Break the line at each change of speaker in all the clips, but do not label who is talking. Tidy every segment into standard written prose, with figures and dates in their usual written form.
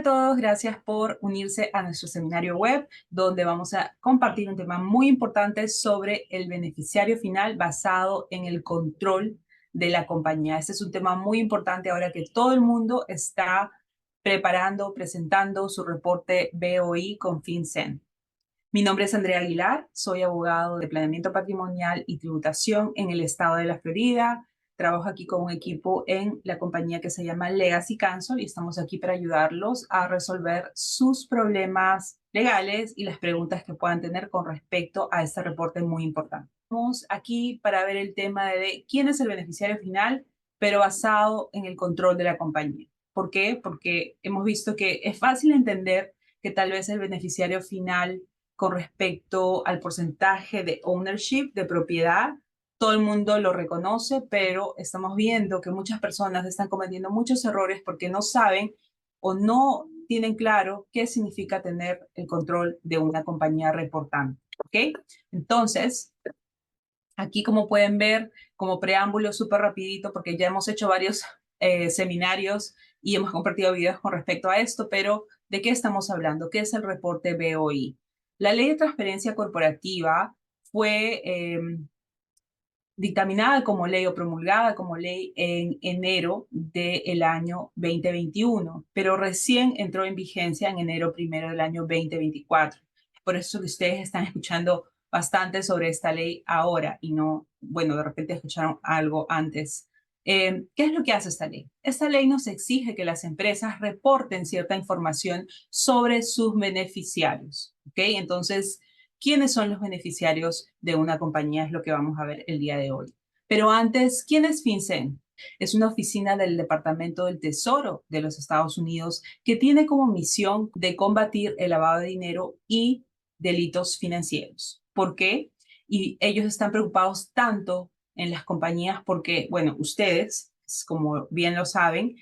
todos, gracias por unirse a nuestro seminario web, donde vamos a compartir un tema muy importante sobre el beneficiario final basado en el control de la compañía. Este es un tema muy importante ahora que todo el mundo está preparando, presentando su reporte BOI con FinCEN. Mi nombre es Andrea Aguilar, soy abogado de planeamiento patrimonial y tributación en el estado de la Florida. Trabajo aquí con un equipo en la compañía que se llama Legacy Counsel y estamos aquí para ayudarlos a resolver sus problemas legales y las preguntas que puedan tener con respecto a este reporte muy importante. Estamos aquí para ver el tema de quién es el beneficiario final, pero basado en el control de la compañía. ¿Por qué? Porque hemos visto que es fácil entender que tal vez el beneficiario final con respecto al porcentaje de ownership, de propiedad. Todo el mundo lo reconoce, pero estamos viendo que muchas personas están cometiendo muchos errores porque no saben o no tienen claro qué significa tener el control de una compañía reportante. ¿Ok? Entonces, aquí como pueden ver, como preámbulo súper rapidito, porque ya hemos hecho varios seminarios y hemos compartido videos con respecto a esto, pero ¿de qué estamos hablando? ¿Qué es el reporte BOI? La Ley de Transparencia Corporativa fue dictaminada como ley o promulgada como ley en enero del año 2021, pero recién entró en vigencia en enero 1 del año 2024. Por eso que ustedes están escuchando bastante sobre esta ley ahora y no, bueno, de repente escucharon algo antes. ¿Qué es lo que hace esta ley? Esta ley nos exige que las empresas reporten cierta información sobre sus beneficiarios, ¿ok? Entonces, ¿quiénes son los beneficiarios de una compañía? Es lo que vamos a ver el día de hoy. Pero antes, ¿quién es FinCEN? Es una oficina del Departamento del Tesoro de los Estados Unidos que tiene como misión de combatir el lavado de dinero y delitos financieros. ¿Por qué? Y ellos están preocupados tanto en las compañías porque, bueno, ustedes, como bien lo saben,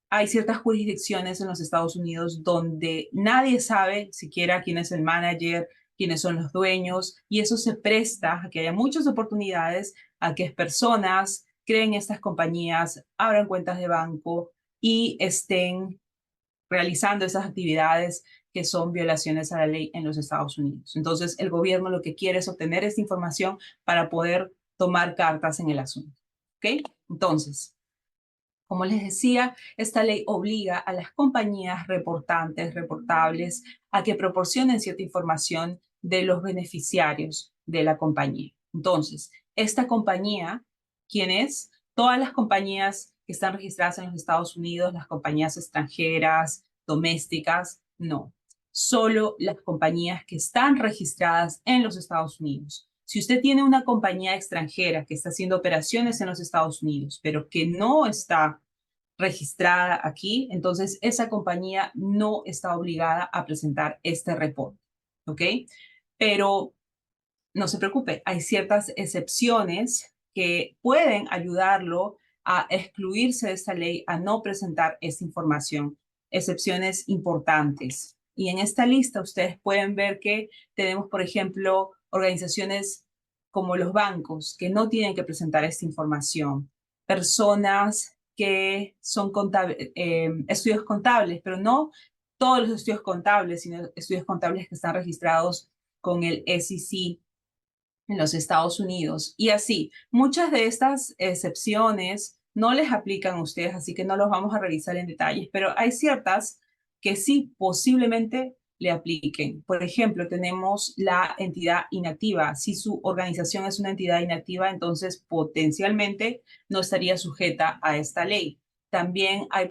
hay ciertas jurisdicciones en los Estados Unidos donde nadie sabe siquiera quién es el manager, quiénes son los dueños, y eso se presta a que haya muchas oportunidades a que personas creen estas compañías, abran cuentas de banco y estén realizando esas actividades que son violaciones a la ley en los Estados Unidos. Entonces, el gobierno lo que quiere es obtener esta información para poder tomar cartas en el asunto. ¿Ok? Entonces, como les decía, esta ley obliga a las compañías reportantes, reportables, a que proporcionen cierta información de los beneficiarios de la compañía. Entonces, esta compañía, ¿quién es? Todas las compañías que están registradas en los Estados Unidos, las compañías extranjeras, domésticas, no. Solo las compañías que están registradas en los Estados Unidos. Si usted tiene una compañía extranjera que está haciendo operaciones en los Estados Unidos, pero que no está registrada aquí, entonces esa compañía no está obligada a presentar este reporte, ¿ok? Pero no se preocupe, hay ciertas excepciones que pueden ayudarlo a excluirse de esta ley, a no presentar esta información, excepciones importantes. Y en esta lista ustedes pueden ver que tenemos, por ejemplo, organizaciones como los bancos que no tienen que presentar esta información, personas que son estudios contables, pero no todos los estudios contables, sino estudios contables que están registrados con el SEC en los Estados Unidos. Y así, muchas de estas excepciones no les aplican a ustedes, así que no los vamos a revisar en detalles, pero hay ciertas que sí posiblemente le apliquen. Por ejemplo, tenemos la entidad inactiva. Si su organización es una entidad inactiva, entonces potencialmente no estaría sujeta a esta ley. También hay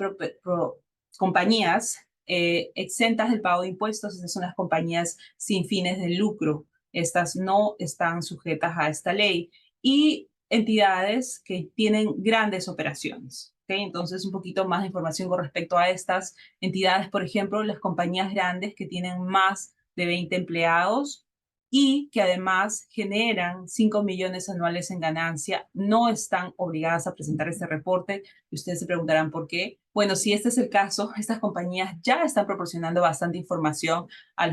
compañías exentas del pago de impuestos, esas son las compañías sin fines de lucro. Estas no están sujetas a esta ley. Y entidades que tienen grandes operaciones. ¿Okay? Entonces, un poquito más de información con respecto a estas entidades, por ejemplo, las compañías grandes que tienen más de 20 empleados y que además generan 5 millones anuales en ganancia, no están obligadas a presentar este reporte. Y ustedes se preguntarán por qué. Bueno, si este es el caso, estas compañías ya están proporcionando bastante información a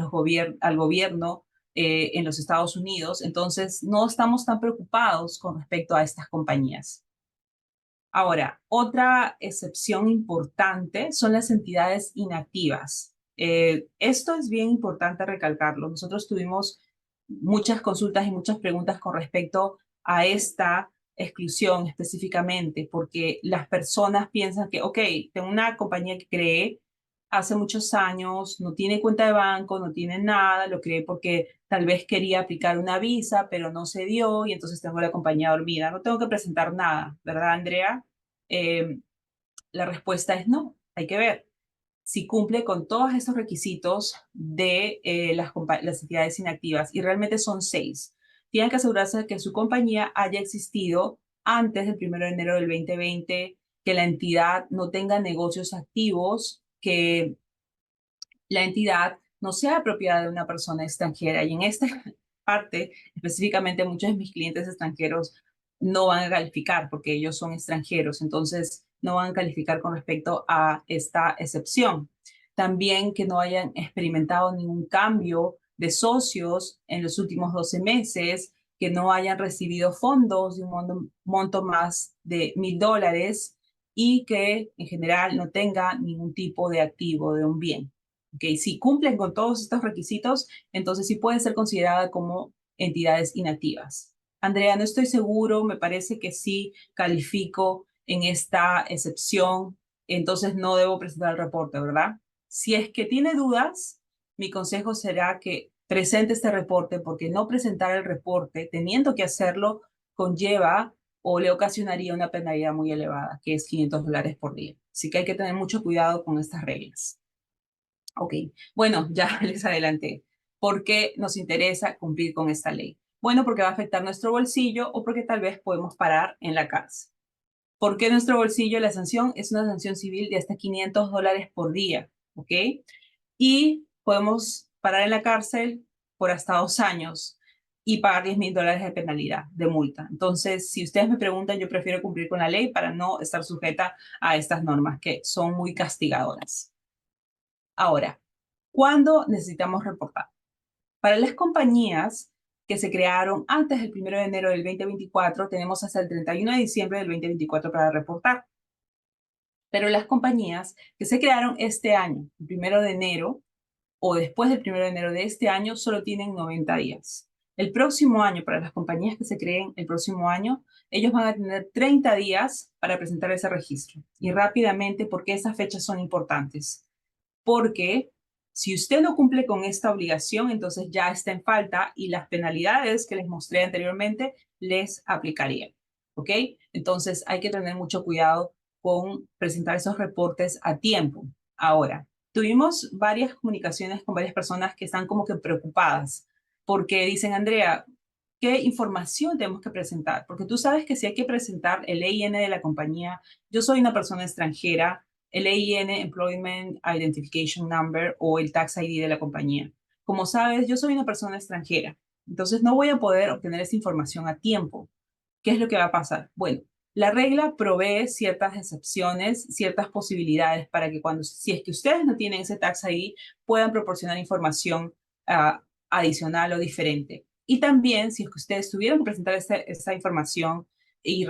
al gobierno en los Estados Unidos, entonces no estamos tan preocupados con respecto a estas compañías. Ahora, otra excepción importante son las entidades inactivas. Esto es bien importante recalcarlo. Nosotros tuvimos muchas consultas y muchas preguntas con respecto a esta exclusión específicamente, porque las personas piensan que, ok, tengo una compañía que creé hace muchos años, no tiene cuenta de banco, no tiene nada, lo creé porque tal vez quería aplicar una visa, pero no se dio y entonces tengo la compañía dormida. No tengo que presentar nada, ¿verdad, Andrea? Eh, la respuesta es no, hay que ver si cumple con todos estos requisitos de las entidades inactivas, y realmente son 6. Tienen que asegurarse de que su compañía haya existido antes del 1 de enero del 2020, que la entidad no tenga negocios activos, que la entidad no sea propiedad de una persona extranjera. Y en esta parte, específicamente, muchos de mis clientes extranjeros no van a calificar porque ellos son extranjeros, entonces no van a calificar con respecto a esta excepción. También que no hayan experimentado ningún cambio de socios en los últimos 12 meses, que no hayan recibido fondos de un monto más de $1,000 y que en general no tenga ningún tipo de activo de un bien. Okay, si cumplen con todos estos requisitos, entonces sí pueden ser consideradas como entidades inactivas. Andrea, no estoy seguro, me parece que sí califico en esta excepción, entonces no debo presentar el reporte, ¿verdad? Si es que tiene dudas, mi consejo será que presente este reporte, porque no presentar el reporte, teniendo que hacerlo, conlleva o le ocasionaría una penalidad muy elevada, que es $500 por día. Así que hay que tener mucho cuidado con estas reglas. Ok, bueno, ya les adelanté. ¿Por qué nos interesa cumplir con esta ley? Bueno, porque va a afectar nuestro bolsillo o porque tal vez podemos parar en la cárcel. ¿Por qué nuestro bolsillo? La sanción es una sanción civil de hasta $500 por día, ¿ok? Y podemos parar en la cárcel por hasta 2 años y pagar $10,000 de penalidad, de multa. Entonces, si ustedes me preguntan, yo prefiero cumplir con la ley para no estar sujeta a estas normas que son muy castigadoras. Ahora, ¿cuándo necesitamos reportar? Para las compañías que se crearon antes del 1 de enero del 2024, tenemos hasta el 31 de diciembre del 2024 para reportar. Pero las compañías que se crearon este año, el 1 de enero o después del 1 de enero de este año, solo tienen 90 días. El próximo año, para las compañías que se creen el próximo año, ellos van a tener 30 días para presentar ese registro. Y rápidamente, porque esas fechas son importantes, porque si usted no cumple con esta obligación, entonces ya está en falta y las penalidades que les mostré anteriormente les aplicarían. ¿Ok? Entonces hay que tener mucho cuidado con presentar esos reportes a tiempo. Ahora, tuvimos varias comunicaciones con varias personas que están como que preocupadas porque dicen, Andrea, ¿qué información tenemos que presentar? Porque tú sabes que si hay que presentar el EIN de la compañía, yo soy una persona extranjera, el EIN, Employment Identification Number, o el Tax ID de la compañía. Como sabes, yo soy una persona extranjera, entonces no voy a poder obtener esa información a tiempo. ¿Qué es lo que va a pasar? Bueno, la regla provee ciertas excepciones, ciertas posibilidades para que si es que ustedes no tienen ese Tax ID, puedan proporcionar información adicional o diferente. Y también, si es que ustedes tuvieron que presentar esta información y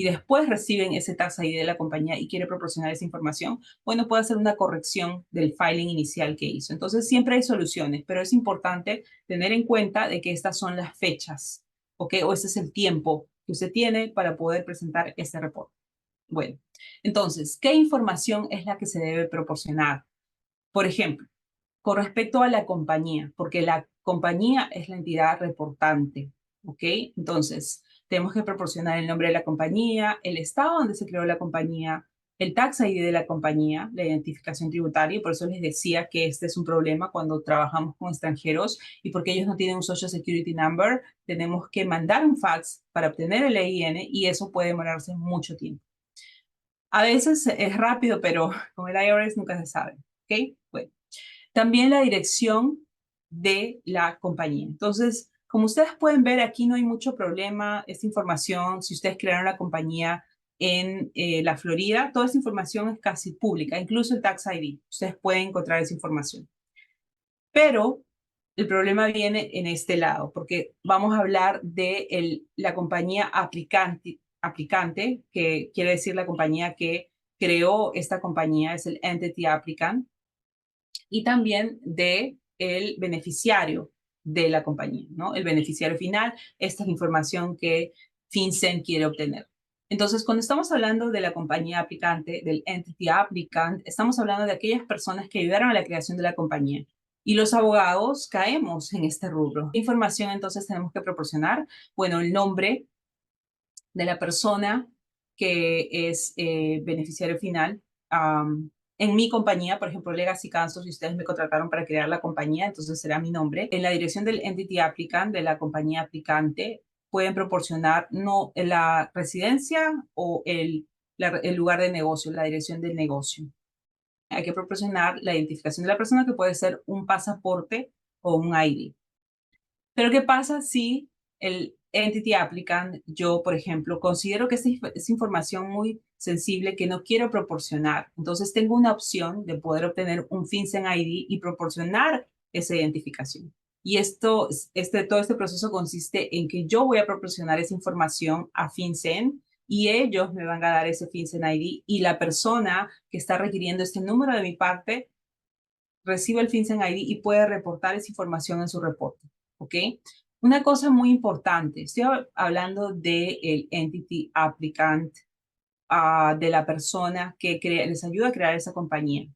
después reciben ese Tax ID de la compañía y quiere proporcionar esa información, bueno, puede hacer una corrección del filing inicial que hizo. Entonces, siempre hay soluciones, pero es importante tener en cuenta de que estas son las fechas, ¿ok? O ese es el tiempo que usted tiene para poder presentar este reporte. Bueno, entonces, ¿qué información es la que se debe proporcionar? Por ejemplo, con respecto a la compañía, porque la compañía es la entidad reportante, ¿ok? Entonces, tenemos que proporcionar el nombre de la compañía, el estado donde se creó la compañía, el tax ID de la compañía, la identificación tributaria, y por eso les decía que este es un problema cuando trabajamos con extranjeros y porque ellos no tienen un Social Security Number, tenemos que mandar un fax para obtener el EIN y eso puede demorarse mucho tiempo. A veces es rápido, pero con el IRS nunca se sabe, ¿ok? Bueno. También la dirección de la compañía. Entonces, como ustedes pueden ver, aquí no hay mucho problema. Esta información, si ustedes crearon la compañía en la Florida, toda esta información es casi pública, incluso el Tax ID. Ustedes pueden encontrar esa información. Pero el problema viene en este lado, porque vamos a hablar de la compañía aplicante, aplicante, que quiere decir la compañía que creó esta compañía, es el entity applicant, y también de el beneficiario de la compañía, ¿no? El beneficiario final, esta es la información que FinCEN quiere obtener. Entonces, cuando estamos hablando de la compañía aplicante, del entity applicant, estamos hablando de aquellas personas que ayudaron a la creación de la compañía. Y los abogados caemos en este rubro. ¿Qué información entonces tenemos que proporcionar? Bueno, el nombre de la persona que es beneficiario final. En mi compañía, por ejemplo, Legacy Counsel, si ustedes me contrataron para crear la compañía, entonces será mi nombre. En la dirección del entity applicant, de la compañía aplicante, pueden proporcionar no la residencia o el lugar de negocio, la dirección del negocio. Hay que proporcionar la identificación de la persona, que puede ser un pasaporte o un ID. Pero ¿qué pasa si el entity applicant, yo, por ejemplo, considero que es información muy sensible que no quiero proporcionar? Entonces tengo una opción de poder obtener un FinCEN ID y proporcionar esa identificación. Y todo este proceso consiste en que yo voy a proporcionar esa información a FinCEN y ellos me van a dar ese FinCEN ID, y la persona que está requiriendo este número de mi parte recibe el FinCEN ID y puede reportar esa información en su reporte. ¿Ok? Una cosa muy importante, estoy hablando del entity applicant, de la persona que les ayuda a crear esa compañía.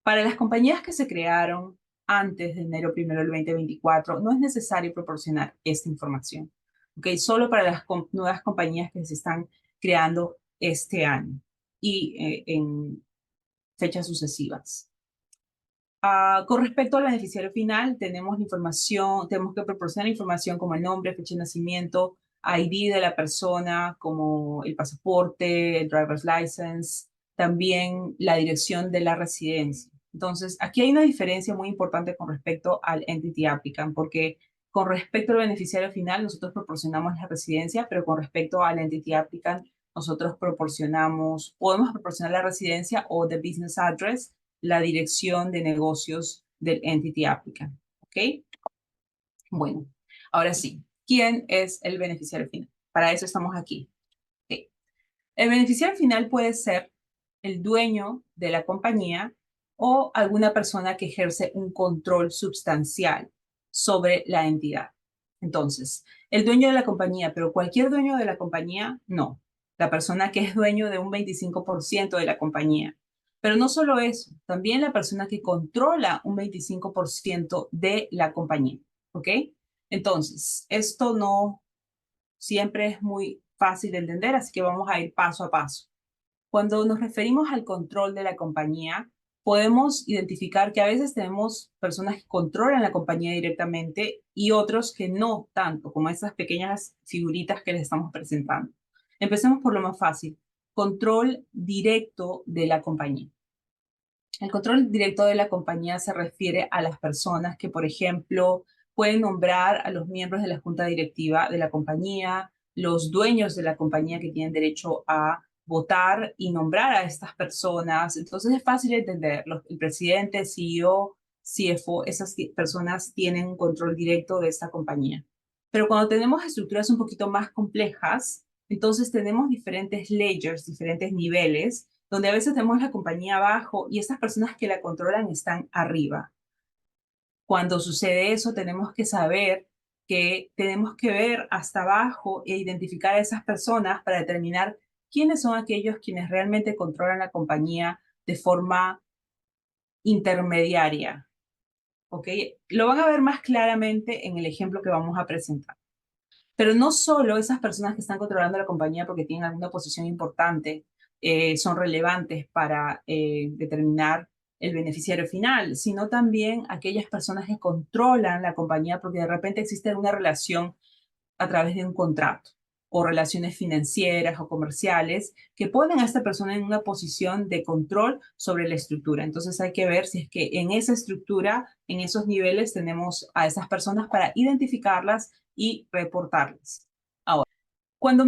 Para las compañías que se crearon antes de enero 1 del 2024, no es necesario proporcionar esta información. ¿Ok? Solo para las nuevas compañías que se están creando este año y en fechas sucesivas. Con respecto al beneficiario final, tenemos que proporcionar información como el nombre, fecha de nacimiento, ID de la persona, como el pasaporte, el driver's license, también la dirección de la residencia. Entonces, aquí hay una diferencia muy importante con respecto al entity applicant, porque con respecto al beneficiario final, nosotros proporcionamos la residencia, pero con respecto al entity applicant, nosotros podemos proporcionar la residencia o the business address, la dirección de negocios del entity applicant. ¿Ok? Bueno, ahora sí, ¿quién es el beneficiario final? Para eso estamos aquí. ¿Ok? El beneficiario final puede ser el dueño de la compañía o alguna persona que ejerce un control sustancial sobre la entidad. Entonces, el dueño de la compañía, pero cualquier dueño de la compañía, no. La persona que es dueño de un 25% de la compañía. Pero no solo eso, también la persona que controla un 25% de la compañía. ¿Ok? Entonces, esto no siempre es muy fácil de entender, así que vamos a ir paso a paso. Cuando nos referimos al control de la compañía, podemos identificar que a veces tenemos personas que controlan la compañía directamente y otros que no tanto, como esas pequeñas figuritas que les estamos presentando. Empecemos por lo más fácil: control directo de la compañía. El control directo de la compañía se refiere a las personas que, por ejemplo, pueden nombrar a los miembros de la junta directiva de la compañía, los dueños de la compañía que tienen derecho a votar y nombrar a estas personas. Entonces es fácil de entender. El presidente, CEO, CFO, esas personas tienen un control directo de esta compañía. Pero cuando tenemos estructuras un poquito más complejas, entonces tenemos diferentes layers, diferentes niveles, donde a veces tenemos la compañía abajo y estas personas que la controlan están arriba. Cuando sucede eso, tenemos que saber que tenemos que ver hasta abajo e identificar a esas personas para determinar quiénes son aquellos quienes realmente controlan la compañía de forma intermediaria. ¿Ok? Lo van a ver más claramente en el ejemplo que vamos a presentar. Pero no solo esas personas que están controlando la compañía porque tienen alguna posición importante son relevantes para determinar el beneficiario final, sino también aquellas personas que controlan la compañía porque de repente existe una relación a través de un contrato o relaciones financieras o comerciales que ponen a esta persona en una posición de control sobre la estructura. Entonces hay que ver si es que en esa estructura, en esos niveles, tenemos a esas personas para identificarlas y reportarlas. Ahora, cuando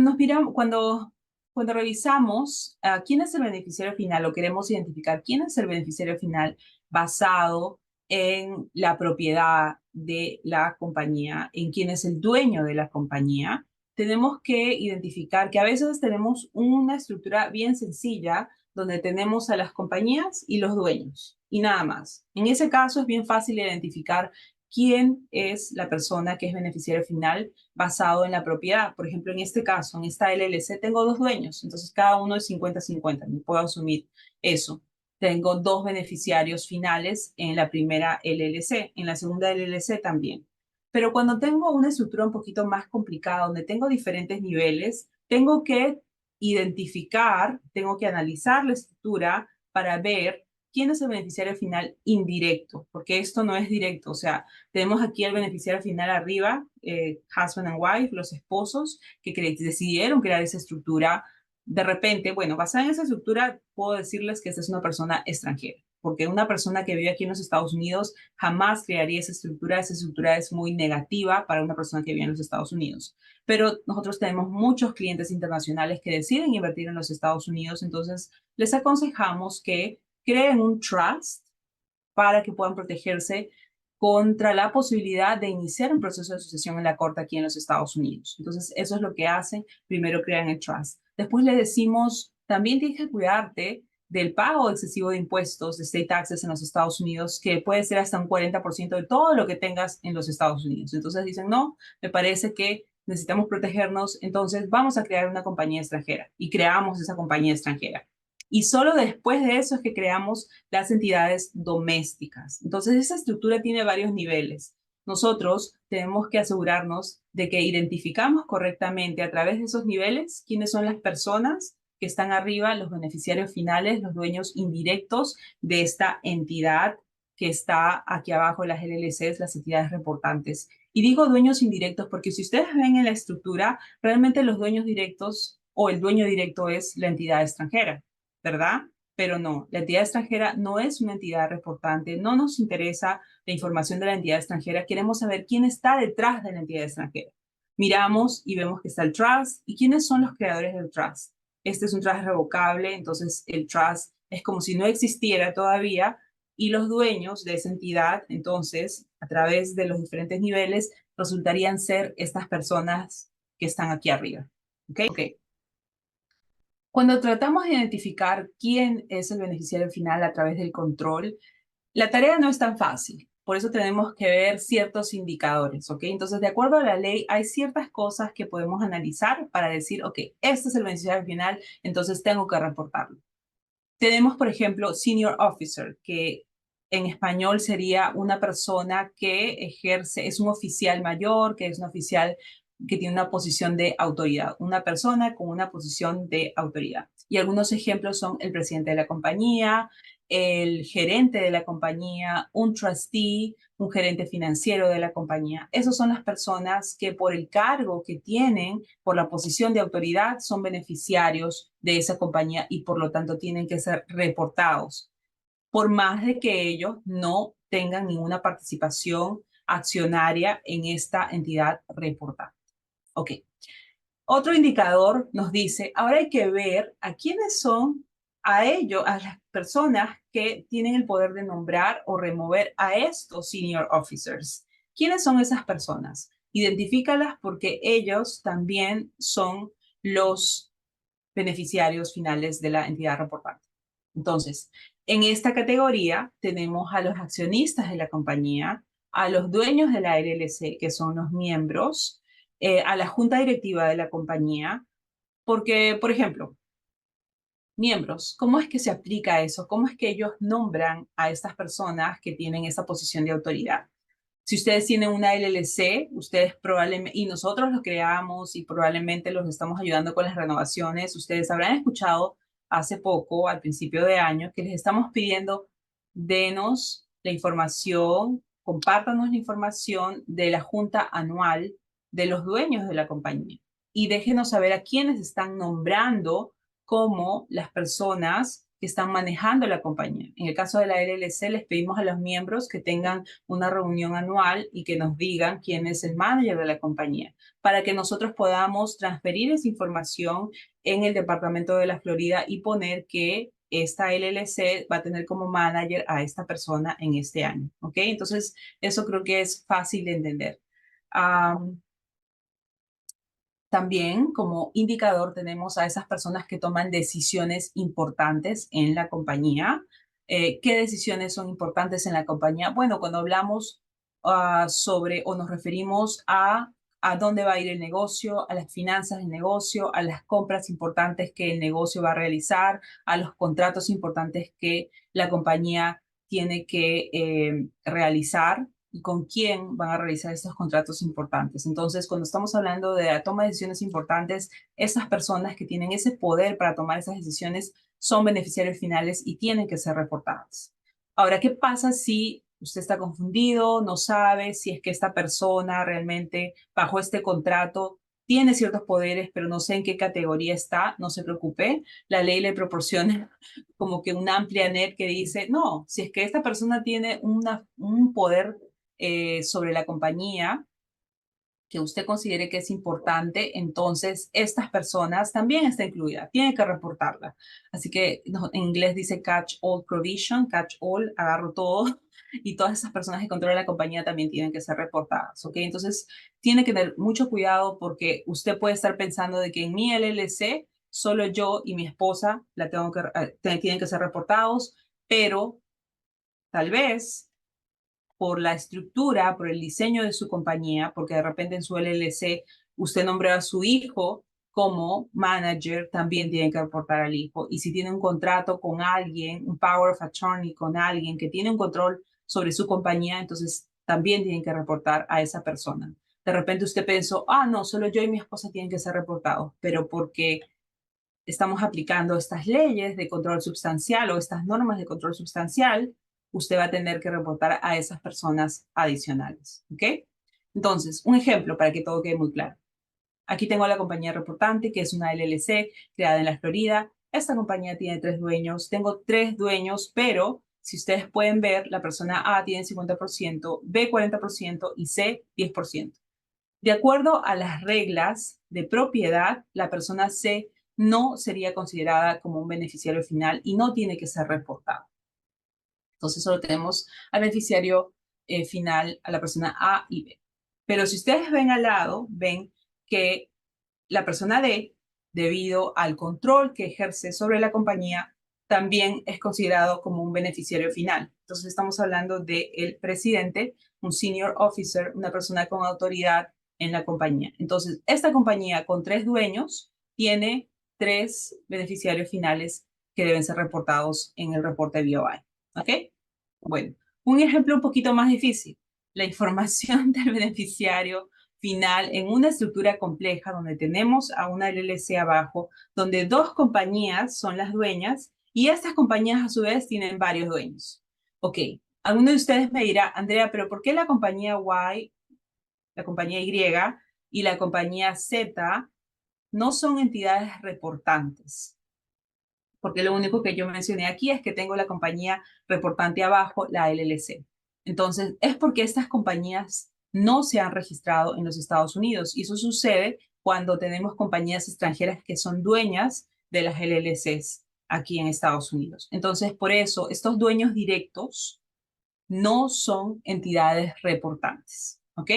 revisamos quién es el beneficiario final o queremos identificar quién es el beneficiario final basado en la propiedad de la compañía, en quién es el dueño de la compañía, tenemos que identificar que a veces tenemos una estructura bien sencilla donde tenemos a las compañías y los dueños y nada más. En ese caso es bien fácil identificar quién es la persona que es beneficiario final basado en la propiedad. Por ejemplo, en este caso, en esta LLC, tengo dos dueños, entonces cada uno es 50-50, me puedo asumir eso. Tengo dos beneficiarios finales en la primera LLC, en la segunda LLC también. Pero cuando tengo una estructura un poquito más complicada, donde tengo diferentes niveles, tengo que identificar, tengo que analizar la estructura para ver quién es el beneficiario final indirecto, porque esto no es directo. O sea, tenemos aquí el beneficiario final arriba, husband and wife, los esposos que decidieron crear esa estructura. De repente, bueno, basada en esa estructura, puedo decirles que esta es una persona extranjera, porque una persona que vive aquí en los Estados Unidos jamás crearía esa estructura es muy negativa para una persona que vive en los Estados Unidos. Pero nosotros tenemos muchos clientes internacionales que deciden invertir en los Estados Unidos, entonces les aconsejamos que creen un trust para que puedan protegerse contra la posibilidad de iniciar un proceso de sucesión en la corte aquí en los Estados Unidos. Entonces, eso es lo que hacen. Primero crean el trust. Después le decimos, también tienes que cuidarte del pago excesivo de impuestos, de state taxes en los Estados Unidos, que puede ser hasta un 40% de todo lo que tengas en los Estados Unidos. Entonces dicen, no, me parece que necesitamos protegernos, entonces vamos a crear una compañía extranjera y creamos esa compañía extranjera. Y solo después de eso es que creamos las entidades domésticas. Entonces, esa estructura tiene varios niveles. Nosotros tenemos que asegurarnos de que identificamos correctamente a través de esos niveles quiénes son las personas que están arriba, los beneficiarios finales, los dueños indirectos de esta entidad que está aquí abajo, las LLCs, las entidades reportantes. Y digo dueños indirectos porque si ustedes ven en la estructura, realmente los dueños directos o el dueño directo es la entidad extranjera, ¿verdad? Pero no, la entidad extranjera no es una entidad reportante, no nos interesa la información de la entidad extranjera, queremos saber quién está detrás de la entidad extranjera. Miramos y vemos que está el trust y quiénes son los creadores del trust. Este es un trust revocable, entonces el trust es como si no existiera todavía y los dueños de esa entidad, entonces, a través de los diferentes niveles, resultarían ser estas personas que están aquí arriba. ¿Ok? Ok. Cuando tratamos de identificar quién es el beneficiario final a través del control, la tarea no es tan fácil. Por eso tenemos que ver ciertos indicadores, ¿ok? Entonces, de acuerdo a la ley, hay ciertas cosas que podemos analizar para decir, ok, este es el beneficiario final, entonces tengo que reportarlo. Tenemos, por ejemplo, senior officer, que en español sería una persona que ejerce, es un oficial mayor, que es un oficial que tiene una posición de autoridad, una persona con una posición de autoridad. Y algunos ejemplos son el presidente de la compañía, el gerente de la compañía, un trustee, un gerente financiero de la compañía. Esas son las personas que por el cargo que tienen, por la posición de autoridad, son beneficiarios de esa compañía y por lo tanto tienen que ser reportados, por más de que ellos no tengan ninguna participación accionaria en esta entidad reportada. Ok. Otro indicador nos dice, ahora hay que ver a quiénes son a ellos, a las personas que tienen el poder de nombrar o remover a estos senior officers. ¿Quiénes son esas personas? Identifícalas porque ellos también son los beneficiarios finales de la entidad reportante. Entonces, en esta categoría tenemos a los accionistas de la compañía, a los dueños de la LLC, que son los miembros, a la junta directiva de la compañía, porque, por ejemplo, miembros, ¿cómo es que se aplica eso? ¿Cómo es que ellos nombran a estas personas que tienen esa posición de autoridad? Si ustedes tienen una LLC, ustedes probablemente, y nosotros lo creamos y probablemente los estamos ayudando con las renovaciones, ustedes habrán escuchado hace poco, al principio de año, que les estamos pidiendo, denos la información, compártanos la información de la junta anual de los dueños de la compañía y déjenos saber a quiénes están nombrando como las personas que están manejando la compañía. En el caso de la LLC, les pedimos a los miembros que tengan una reunión anual y que nos digan quién es el manager de la compañía, para que nosotros podamos transferir esa información en el departamento de la Florida y poner que esta LLC va a tener como manager a esta persona en este año. ¿Ok? Entonces, eso creo que es fácil de entender. Um, También como indicador tenemos a esas personas que toman decisiones importantes en la compañía. ¿Qué decisiones son importantes en la compañía? Bueno, cuando hablamos sobre o nos referimos a dónde va a ir el negocio, a las finanzas del negocio, a las compras importantes que el negocio va a realizar, a los contratos importantes que la compañía tiene que realizar y con quién van a realizar estos contratos importantes. Entonces, cuando estamos hablando de la toma de decisiones importantes, esas personas que tienen ese poder para tomar esas decisiones son beneficiarios finales y tienen que ser reportadas. Ahora, ¿qué pasa si usted está confundido, no sabe si es que esta persona realmente bajo este contrato tiene ciertos poderes, pero no sé en qué categoría está? No se preocupe, la ley le proporciona como que una amplia net que dice, no, si es que esta persona tiene un poder sobre la compañía que usted considere que es importante, entonces estas personas también está incluida, tiene que reportarla. Así que no, en inglés dice catch all provision, catch all, agarro todo, y todas esas personas que controlan la compañía también tienen que ser reportadas, ¿ok? Entonces tiene que tener mucho cuidado porque usted puede estar pensando de que en mi LLC solo yo y mi esposa tienen que ser reportados, pero tal vez por la estructura, por el diseño de su compañía, porque de repente en su LLC usted nombró a su hijo como manager, también tiene que reportar al hijo. Y si tiene un contrato con alguien, un power of attorney con alguien que tiene un control sobre su compañía, entonces también tienen que reportar a esa persona. De repente usted pensó, no, solo yo y mi esposa tienen que ser reportados, pero porque estamos aplicando estas leyes de control sustancial o estas normas de control sustancial, usted va a tener que reportar a esas personas adicionales. ¿Ok? Entonces, un ejemplo para que todo quede muy claro. Aquí tengo la compañía reportante, que es una LLC creada en la Florida. Esta compañía tiene 3 dueños. Tengo 3 dueños, pero si ustedes pueden ver, la persona A tiene 50%, B 40% y C 10%. De acuerdo a las reglas de propiedad, la persona C no sería considerada como un beneficiario final y no tiene que ser reportado. Entonces solo tenemos al beneficiario final, a la persona A y B. Pero si ustedes ven al lado, ven que la persona D, debido al control que ejerce sobre la compañía, también es considerado como un beneficiario final. Entonces estamos hablando del presidente, un senior officer, una persona con autoridad en la compañía. Entonces, esta compañía con 3 dueños tiene 3 beneficiarios finales que deben ser reportados en el reporte BOI. ¿Ok? Bueno, un ejemplo un poquito más difícil. La información del beneficiario final en una estructura compleja donde tenemos a una LLC abajo, donde 2 compañías son las dueñas y estas compañías a su vez tienen varios dueños. Ok, alguno de ustedes me dirá, Andrea, pero ¿por qué la compañía Y, la compañía y la compañía Z no son entidades reportantes? Porque lo único que yo mencioné aquí es que tengo la compañía reportante abajo, la LLC. Entonces, es porque estas compañías no se han registrado en los Estados Unidos y eso sucede cuando tenemos compañías extranjeras que son dueñas de las LLCs aquí en Estados Unidos. Entonces, por eso, estos dueños directos no son entidades reportantes, ¿ok?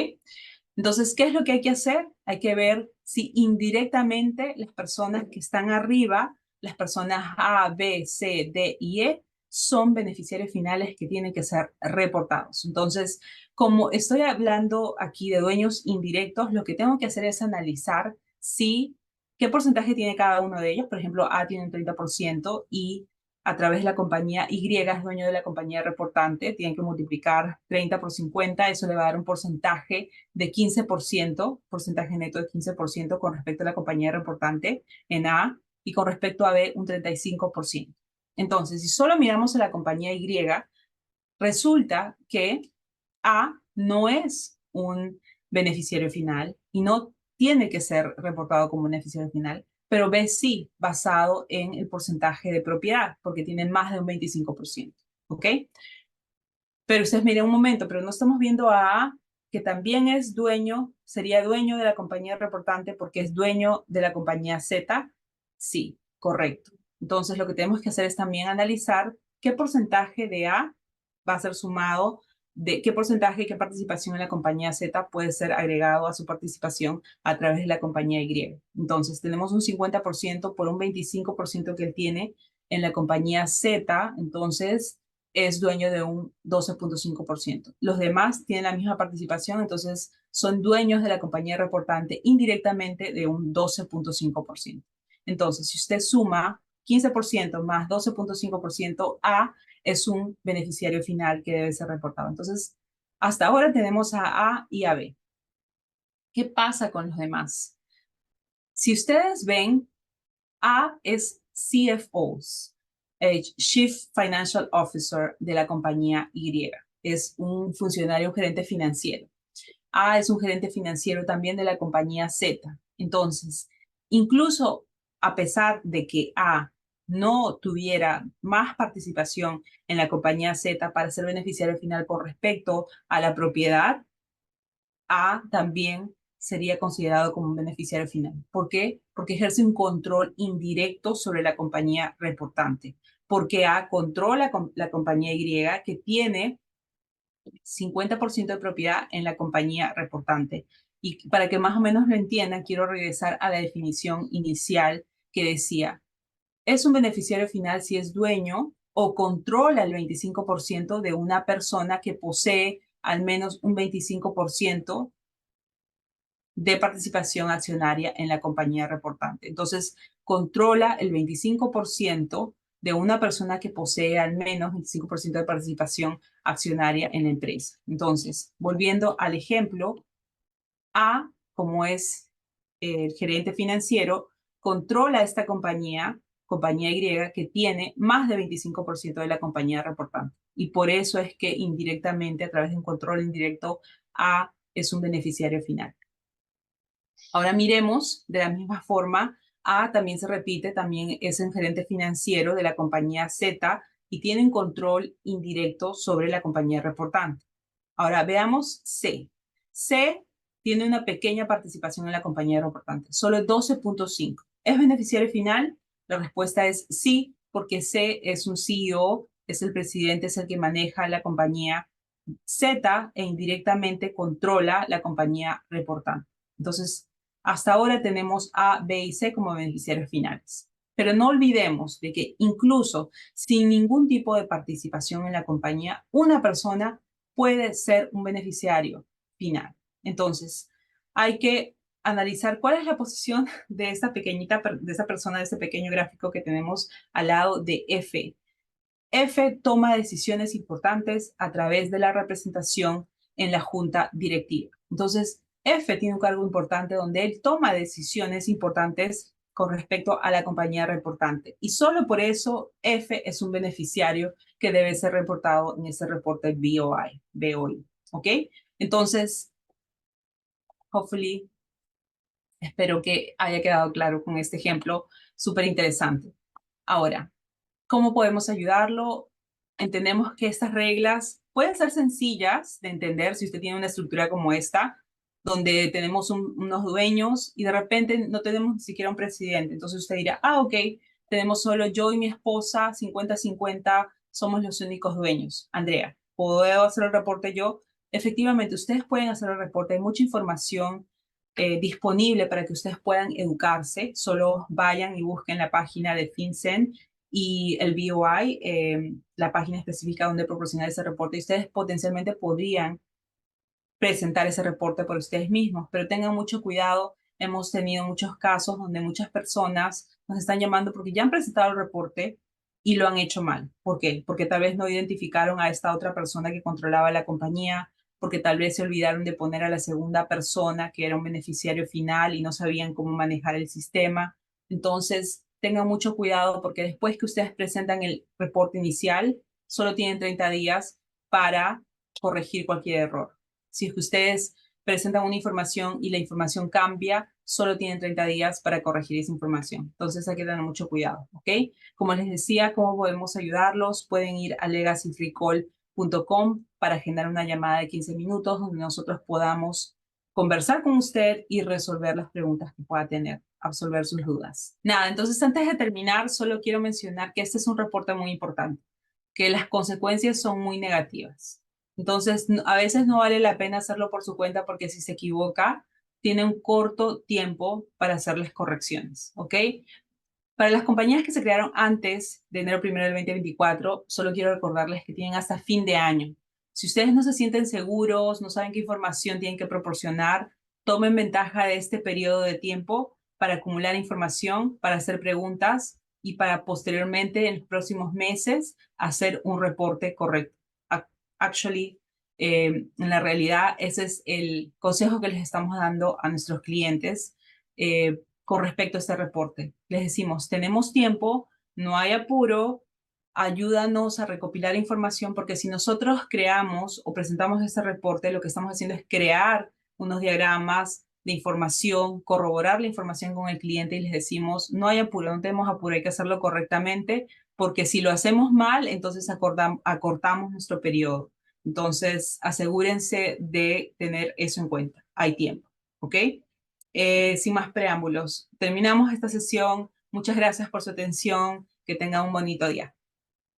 Entonces, ¿qué es lo que hay que hacer? Hay que ver si indirectamente las personas que están arriba, las personas A, B, C, D y E, son beneficiarios finales que tienen que ser reportados. Entonces, como estoy hablando aquí de dueños indirectos, lo que tengo que hacer es analizar si qué porcentaje tiene cada uno de ellos. Por ejemplo, A tiene un 30% y a través de la compañía Y es dueño de la compañía reportante, tienen que multiplicar 30 por 50, eso le va a dar un porcentaje de 15%, porcentaje neto de 15% con respecto a la compañía reportante en A y con respecto a B un 35%. Entonces, si solo miramos a la compañía Y, resulta que A no es un beneficiario final y no tiene que ser reportado como beneficiario final, pero B sí, basado en el porcentaje de propiedad, porque tiene más de un 25%. ¿Ok? Pero ustedes miren un momento, pero no estamos viendo a que también es dueño, sería dueño de la compañía reportante porque es dueño de la compañía Z. Sí, correcto. Entonces lo que tenemos que hacer es también analizar qué porcentaje de A va a ser sumado de qué porcentaje, qué participación en la compañía Z puede ser agregado a su participación a través de la compañía Y. Entonces, tenemos un 50% por un 25% que él tiene en la compañía Z, entonces es dueño de un 12,5%. Los demás tienen la misma participación, entonces son dueños de la compañía reportante indirectamente de un 12,5%. Entonces, si usted suma 15% más 12,5%, A es un beneficiario final que debe ser reportado. Entonces, hasta ahora tenemos a y a B. ¿Qué pasa con los demás? Si ustedes ven, A es CFOs, Chief Financial Officer de la compañía Y. Es un funcionario gerente financiero. A es un gerente financiero también de la compañía Z. Entonces, incluso a pesar de que A no tuviera más participación en la compañía Z para ser beneficiario final con respecto a la propiedad, A también sería considerado como un beneficiario final. ¿Por qué? Porque ejerce un control indirecto sobre la compañía reportante. Porque A controla la compañía Y que tiene 50% de propiedad en la compañía reportante. Y para que más o menos lo entiendan, quiero regresar a la definición inicial que decía, es un beneficiario final si es dueño o controla el 25% de una persona que posee al menos un 25% de participación accionaria en la compañía reportante. Entonces, controla el 25% de una persona que posee al menos 25% de participación accionaria en la empresa. Entonces, volviendo al ejemplo, A, como es el gerente financiero, controla esta compañía Y, que tiene más de 25% de la compañía reportante. Y por eso es que indirectamente, a través de un control indirecto, A es un beneficiario final. Ahora miremos de la misma forma, A también se repite, también es el gerente financiero de la compañía Z y tiene un control indirecto sobre la compañía reportante. Ahora veamos C. C tiene una pequeña participación en la compañía reportante, solo 12,5. ¿Es beneficiario final? La respuesta es sí, porque C es un CEO, es el presidente, es el que maneja la compañía Z e indirectamente controla la compañía reportante. Entonces, hasta ahora tenemos A, B y C como beneficiarios finales. Pero no olvidemos de que incluso sin ningún tipo de participación en la compañía, una persona puede ser un beneficiario final. Entonces, hay que analizar cuál es la posición de esta pequeñita, de esa persona, de este pequeño gráfico que tenemos al lado de F. F toma decisiones importantes a través de la representación en la junta directiva. Entonces, F tiene un cargo importante donde él toma decisiones importantes con respecto a la compañía reportante. Y solo por eso F es un beneficiario que debe ser reportado en ese reporte BOI. ¿Ok? Entonces, hopefully, espero que haya quedado claro con este ejemplo súper interesante. Ahora, ¿cómo podemos ayudarlo? Entendemos que estas reglas pueden ser sencillas de entender si usted tiene una estructura como esta, donde tenemos unos dueños y de repente no tenemos ni siquiera un presidente. Entonces usted dirá, ok, tenemos solo yo y mi esposa, 50-50, somos los únicos dueños. Andrea, ¿puedo hacer el reporte yo? Efectivamente, ustedes pueden hacer el reporte. Hay mucha información disponible para que ustedes puedan educarse. Solo vayan y busquen la página de FinCEN y el BOI, la página específica donde proporcionar ese reporte. Y ustedes potencialmente podrían presentar ese reporte por ustedes mismos, pero tengan mucho cuidado. Hemos tenido muchos casos donde muchas personas nos están llamando porque ya han presentado el reporte y lo han hecho mal. ¿Por qué? Porque tal vez no identificaron a esta otra persona que controlaba la compañía, porque tal vez se olvidaron de poner a la segunda persona que era un beneficiario final y no sabían cómo manejar el sistema. Entonces, tengan mucho cuidado porque después que ustedes presentan el reporte inicial, solo tienen 30 días para corregir cualquier error. Si es que ustedes presentan una información y la información cambia, solo tienen 30 días para corregir esa información. Entonces hay que tener mucho cuidado, ¿ok? Como les decía, ¿cómo podemos ayudarlos? Pueden ir a legacyfreecall.com para agendar una llamada de 15 minutos donde nosotros podamos conversar con usted y resolver las preguntas que pueda tener, absolver sus dudas. Nada, entonces antes de terminar, solo quiero mencionar que este es un reporte muy importante, que las consecuencias son muy negativas. Entonces, a veces no vale la pena hacerlo por su cuenta porque si se equivoca, tiene un corto tiempo para hacerles correcciones, ¿ok? Para las compañías que se crearon antes de enero 1 del 2024, solo quiero recordarles que tienen hasta fin de año. Si ustedes no se sienten seguros, no saben qué información tienen que proporcionar, tomen ventaja de este periodo de tiempo para acumular información, para hacer preguntas y para posteriormente, en los próximos meses, hacer un reporte correcto. Actually, en la realidad, ese es el consejo que les estamos dando a nuestros clientes. Con respecto a este reporte. Les decimos, tenemos tiempo, no hay apuro, ayúdanos a recopilar información porque si nosotros creamos o presentamos este reporte, lo que estamos haciendo es crear unos diagramas de información, corroborar la información con el cliente y les decimos, no hay apuro, no tenemos apuro, hay que hacerlo correctamente porque si lo hacemos mal, entonces acortamos nuestro periodo. Entonces, asegúrense de tener eso en cuenta. Hay tiempo, ¿ok? Sin más preámbulos, terminamos esta sesión. Muchas gracias por su atención. Que tengan un bonito día.